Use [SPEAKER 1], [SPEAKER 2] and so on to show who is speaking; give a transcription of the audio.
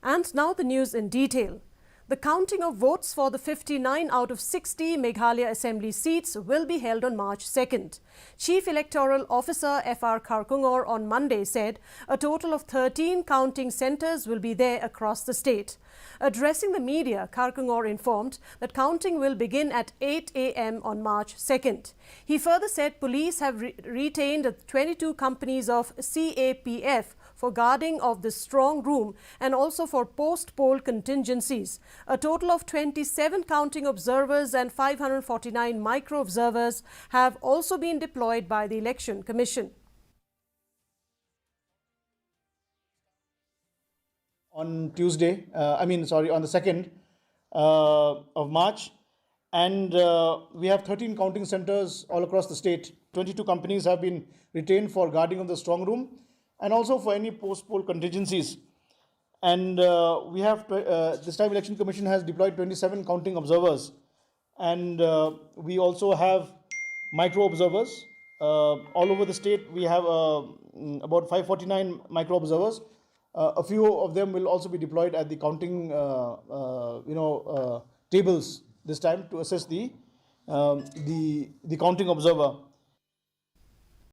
[SPEAKER 1] And now the news in detail. The counting of votes for the 59 out of 60 Meghalaya Assembly seats will be held on March 2nd. Chief Electoral Officer F.R. Kharkungor on Monday said a total of 13 counting centres will be there across the state. Addressing the media, Kharkungor informed that counting will begin at 8 a.m. on March 2nd. He further said police have retained 22 companies of CAPF for guarding of the strong room and also for post-poll contingencies. A total of 27 counting observers and 549 micro-observers have also been deployed by the Election Commission.
[SPEAKER 2] On Tuesday, on the 2nd of March, and we have 13 counting centers all across the state. 22 companies have been retained for guarding of the strong room and also for any post-poll contingencies. And we have, this time Election Commission has deployed 27 counting observers. And we also have micro-observers. All over the state, we have about 549 micro-observers. A few of them will also be deployed at the counting tables this time to assess the counting observer.